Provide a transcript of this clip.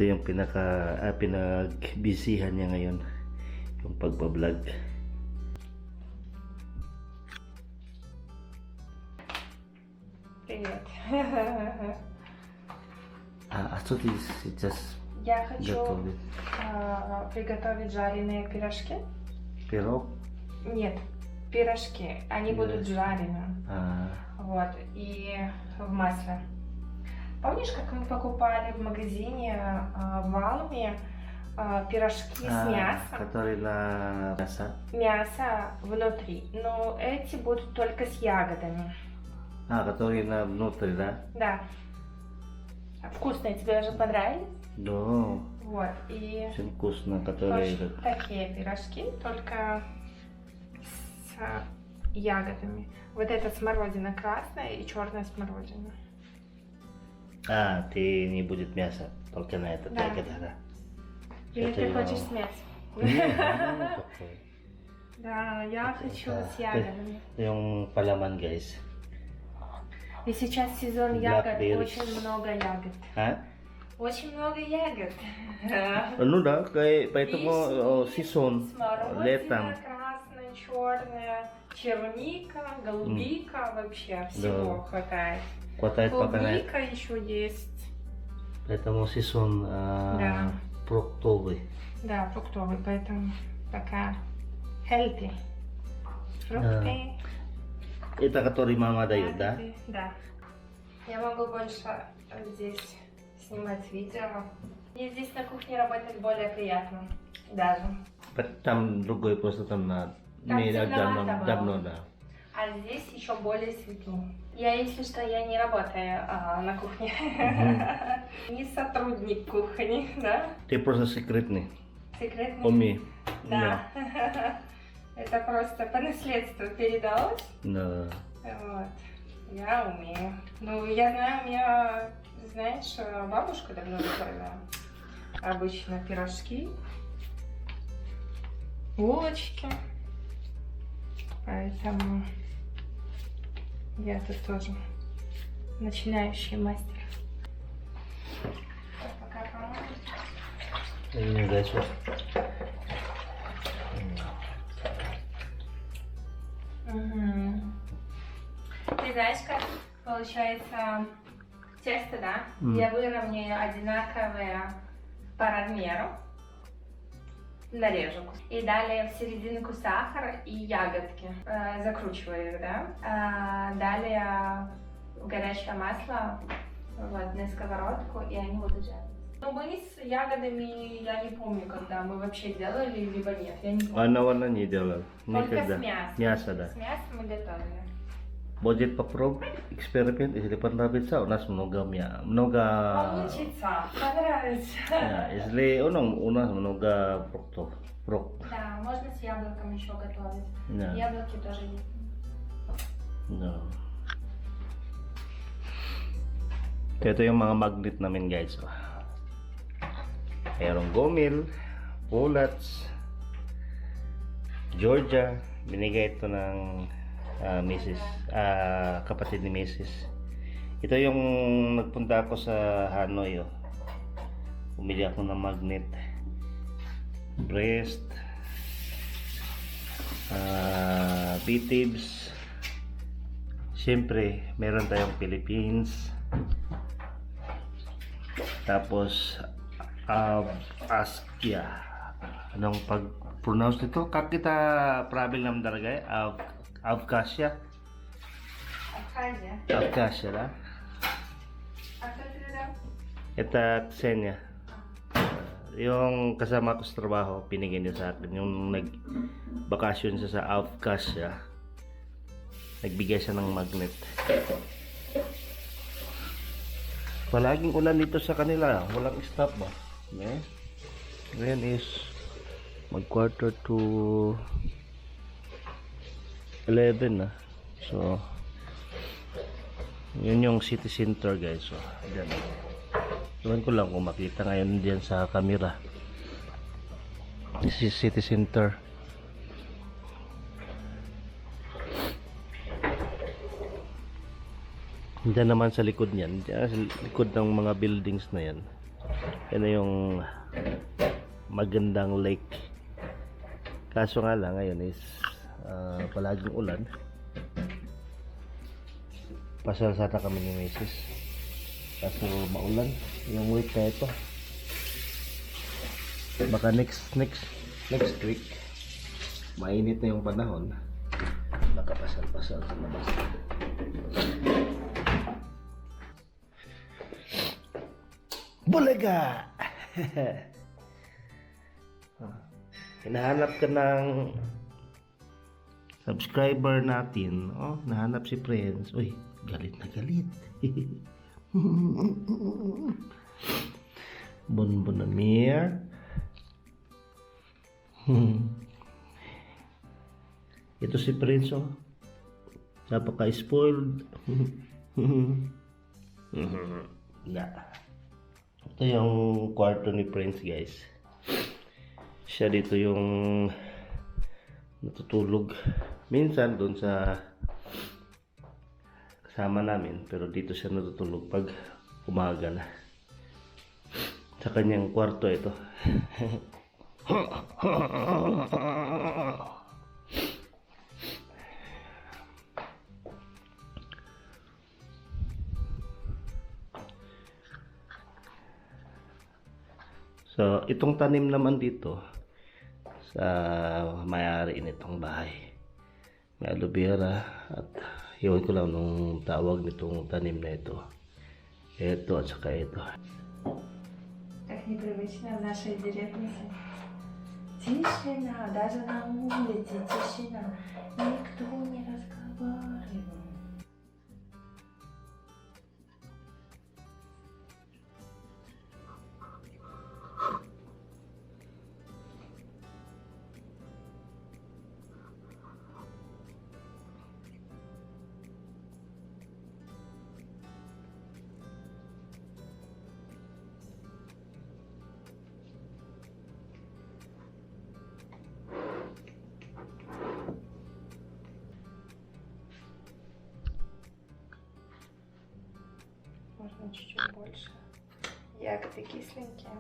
Ito yung pinag-busyhan niya ngayon, yung pagpa-vlog. Привет. Что ты сейчас Я хочу готовишь? приготовить жареные пирожки. Пирог? Нет, пирожки. Они будут жареные. Вот, и в масле. Помнишь, как мы покупали в магазине в Алме пирожки с мясом? Которые на мясо? Мясо внутри. Но эти будут только с ягодами. Которые на внутри, да? Да. Вкусные, тебе уже понравились? Да. Вот, и Очень вкусно, которые... тоже такие пирожки, только с ягодами. Вот это смородина красная и черная смородина. Ты не будет мяса, только на это, Да. ягода, да? Или ты его- хочешь с мясом? Нет, такой. Да, я хочу с ягодами. Yung palaman, guys. И сейчас сезон ягод, Blackberries. очень много ягод. Очень много ягод. Ну да, поэтому Вишни, сезон смородина летом. красная, черная, черника, голубика, вообще всего хватает. Хватает пока на это. Клубника еще есть. Поэтому сезон Да. фруктовый. Да, фруктовый, поэтому такая healthy. Фрукты. Это который мама дает, да? ягоды. Да. Я могу больше здесь снимать видео. Мне здесь на кухне работать более приятно. Даже. Там другой просто там на Там темновато было. давно, да. А здесь еще более светло. Я, если что, я не работаю на кухне. Не сотрудник кухни, да? Ты просто секретный. Секретный. Уми. Да. Это просто по наследству передалось. Да. Вот. Я умею. Ну, я знаю, у меня, знаешь, бабушка давно готовила обычно пирожки, булочки. Поэтому я тут тоже начинающий мастер. Пока помою. Не дальше. Ты знаешь, как получается тесто, да? Я выровняю одинаковые по размеру, нарежу. И далее в серединку сахар и ягодки. Закручиваю их, да? Далее в горячее масло вот, на сковородку, и они будут жариться. Ну, мы с ягодами, я не помню, когда мы вообще делали, либо нет. Я не помню. Она не делала. Только Никогда. с мясом. Мясо, да. С мясом мы готовили. Будет попробовать эксперимент, если понравится, у нас много Получится, понравится. Да, если у нас много фруктов. Да, можно с яблоком еще готовить. Да. Яблоки тоже есть. No. Ito yung mga magnet namin, guys. Merong Gomil, Pulats, Georgia. Binigay ito ng kapatid ni Mrs. Ito yung nagpunta ako sa Hanoi. Bumili ako ng magnet. Breast, B-tips. Siyempre, meron tayong Philippines. Tapos, Askia. Anong pag-pronounce nito? Как kita правильно дорогая? Abkhazia? Абхазия. Abkhazia, да? А кто тебе дал? Ito, Ksenia. Yung kasama ko sa trabaho, pinigyan niya sa akin. Yung nag-bakasyon siya sa Abkhazia, nagbigay siya ng magnet. Palaging ulan dito sa kanila. Walang stop ba? Okay. Ngayon is mag-quarter to 11 na. So, yun yung city center, guys. So, dyan. Iwan ko lang kung makita ngayon dyan sa camera. This is city center. Diyan naman sa likod niyan, diyan sa likod ng mga buildings na yan. Yan na yung magandang lake. Kaso nga lang ngayon is palaging ulan. Pasal sana kami ni Mrs. Kaso maulan yung week na ito. Baka next week mainit na yung panahon. Nakapasal-pasal sa labas. Bulaga! Hinahanap ka ng subscriber natin. Oh, nahanap si Prince. Uy, galit na galit. Bonbon Amir. Ito si Prince, oh. Napaka-spoiled. Na. Ito yung kwarto ni Prince, guys. Siya dito yung natutulog. Minsan doon sa kasama namin, pero dito siya natutulog pag umaga na. Sa kanyang kwarto ito. So, itong tanim naman dito sa may-ari nitong bahay. May aloe vera at iwan ko lang nung tawag nitong tanim na ito. Ito at saka ito. Так непривычно в нашей деревне. Тишина, даже на улице тишина. Никто не разговаривает. Можно чуть-чуть больше. Ягоды кисленькие.